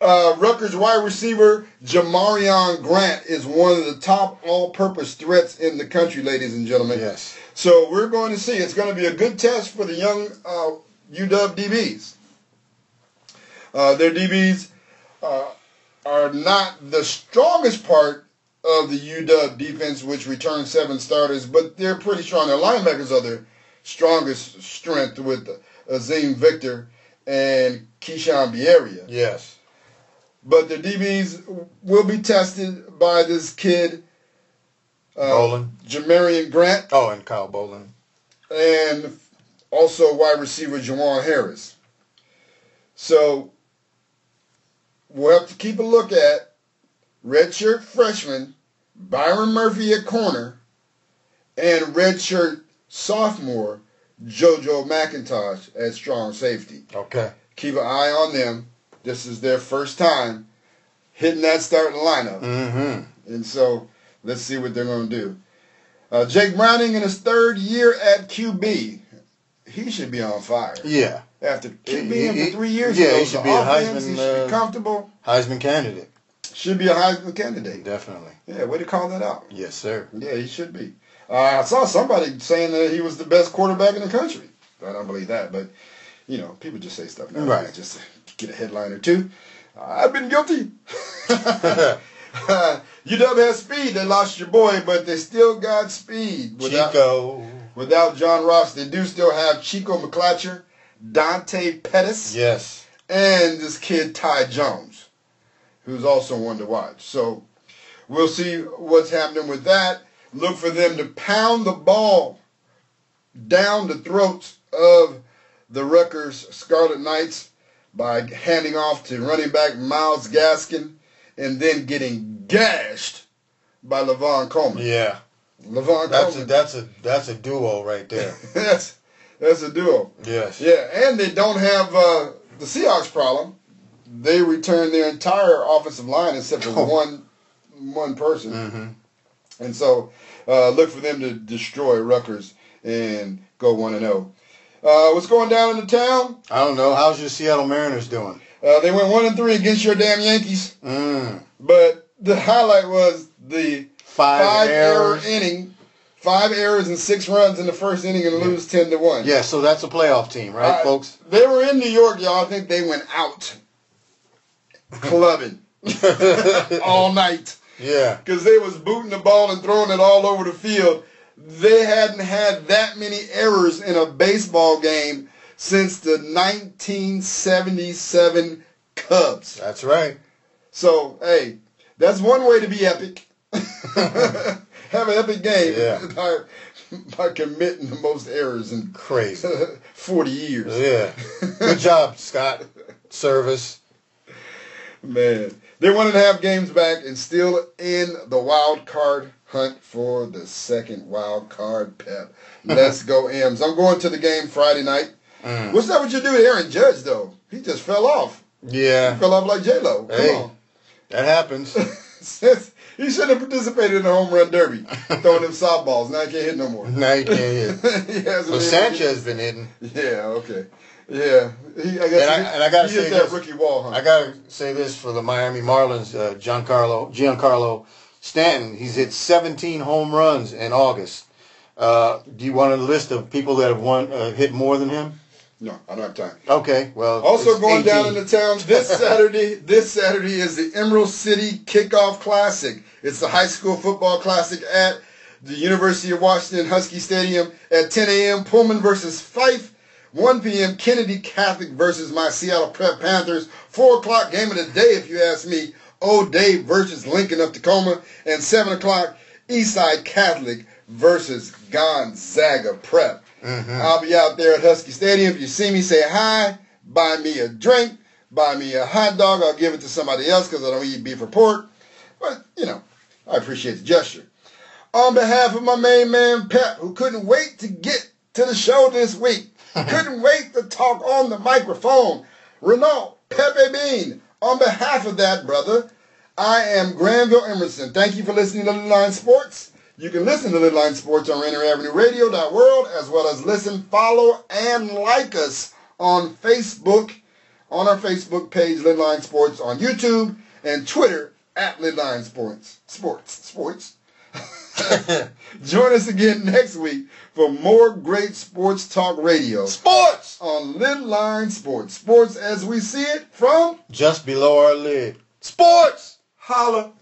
Speaker 1: Rutgers wide receiver Jamarion Grant is one of the top all-purpose threats in the country, ladies and gentlemen.
Speaker 2: Yes.
Speaker 1: So we're going to see. It's going to be a good test for the young UW DBs. Their DBs are not the strongest part of the UW defense, which returns 7 starters, but they're pretty strong. Their linebackers are their strongest strength with Azim Victor and Keyshawn Bierria.
Speaker 2: Yes.
Speaker 1: But the DBs will be tested by this kid,
Speaker 2: Bolin.
Speaker 1: Jamarion Grant.
Speaker 2: Oh, and Kyle Bolin.
Speaker 1: And also wide receiver Jawan Harris. So we'll have to keep a look at redshirt freshman Byron Murphy at corner and redshirt sophomore JoJo McIntosh at strong safety.
Speaker 2: Okay.
Speaker 1: Keep an eye on them. This is their first time hitting that starting lineup.
Speaker 2: Mm-hmm.
Speaker 1: And so let's see what they're going to do. Jake Browning in his 3rd year at QB. He should be on fire.
Speaker 2: Yeah.
Speaker 1: After QBing for 3 years,
Speaker 2: yeah, he should be a Heisman.
Speaker 1: He should be comfortable.
Speaker 2: Heisman candidate.
Speaker 1: Should be a Heisman candidate.
Speaker 2: Definitely.
Speaker 1: Yeah, way to call that out.
Speaker 2: Yes, sir.
Speaker 1: Yeah, he should be. I saw somebody saying that he was the best quarterback in the country. I don't believe that, but, you know, people just say stuff now.
Speaker 2: Right.
Speaker 1: Just to get a headline or two. I've been guilty. UW has speed. They lost your boy, but they still got speed.
Speaker 2: Chico.
Speaker 1: Without John Ross, they do still have Chico McClatcher, Dante Pettis.
Speaker 2: Yes.
Speaker 1: And this kid Ty Jones, who's also one to watch. So we'll see what's happening with that. Look for them to pound the ball down the throats of the Rutgers Scarlet Knights by handing off to running back Myles Gaskin and then getting gashed by Levon Coleman.
Speaker 2: Yeah.
Speaker 1: Levon Coleman.
Speaker 2: That's a duo right there.
Speaker 1: that's a duo.
Speaker 2: Yes.
Speaker 1: Yeah, and they don't have the Seahawks problem. They returned their entire offensive line except for one person.
Speaker 2: Mm-hmm.
Speaker 1: And so look for them to destroy Rutgers and go 1-0. What's going down in the town?
Speaker 2: I don't know. How's your Seattle Mariners doing?
Speaker 1: They went 1-3 against your damn Yankees. But the highlight was the five error inning. 5 errors and 6 runs in the first inning and lose 10-1.
Speaker 2: Yeah, so that's a playoff team, right, folks?
Speaker 1: They were in New York, y'all. I think they went out clubbing all night.
Speaker 2: Yeah.
Speaker 1: Because they was booting the ball and throwing it all over the field. They hadn't had that many errors in a baseball game since the 1977 Cubs.
Speaker 2: That's right.
Speaker 1: So, hey, that's one way to be epic. Have an epic game by committing the most errors in
Speaker 2: crazy
Speaker 1: 40 years.
Speaker 2: Yeah. Good job, Scott. Service.
Speaker 1: Man. They're 1.5 games back and still in the wild card hunt for the second wild card, Pep. Let's go, M's. I'm going to the game Friday night. What's up with you do with Aaron Judge, though? He just fell off.
Speaker 2: Yeah.
Speaker 1: He fell off like J-Lo. Come on.
Speaker 2: That happens.
Speaker 1: He should have participated in the home run derby, throwing them softballs. Now he can't hit no more.
Speaker 2: Now he can't hit.
Speaker 1: But
Speaker 2: Sanchez been hitting.
Speaker 1: Yeah, okay. Yeah. I
Speaker 2: got to say
Speaker 1: that
Speaker 2: this.
Speaker 1: rookie wall, huh?
Speaker 2: I got to say this for the Miami Marlins, Giancarlo Stanton. He's hit 17 home runs in August. Do you want a list of people that have hit more than him?
Speaker 1: No, I don't have time.
Speaker 2: Okay, well.
Speaker 1: Also going
Speaker 2: 18.
Speaker 1: down into town this Saturday. This Saturday is the Emerald City Kickoff Classic. It's the high school football classic at the University of Washington Husky Stadium at 10 a.m. Pullman versus Fife. 1 p.m. Kennedy Catholic versus my Seattle Prep Panthers. 4 o'clock game of the day, if you ask me. O'Day versus Lincoln of Tacoma. And 7 o'clock Eastside Catholic versus Gonzaga Prep. I'll be out there at Husky Stadium. If you see me, say hi, buy me a drink, buy me a hot dog. I'll give it to somebody else because I don't eat beef or pork. But, I appreciate the gesture. On behalf of my main man, Pep, who couldn't wait to get to the show this week, couldn't wait to talk on the microphone, Renault, Pepe Bean, on behalf of that, brother, I am Granville Emerson. Thank you for listening to Lidline Sports. You can listen to Lidline Sports on RainierAvenueRadio.world, as well as listen, follow, and like us on Facebook, on our Facebook page, Lidline Sports, on YouTube, and Twitter, at Lidline Sports. Sports. Join us again next week for more great sports talk radio.
Speaker 2: Sports!
Speaker 1: On Lidline Sports. Sports as we see it from
Speaker 2: just below our lid. Sports!
Speaker 1: Holla.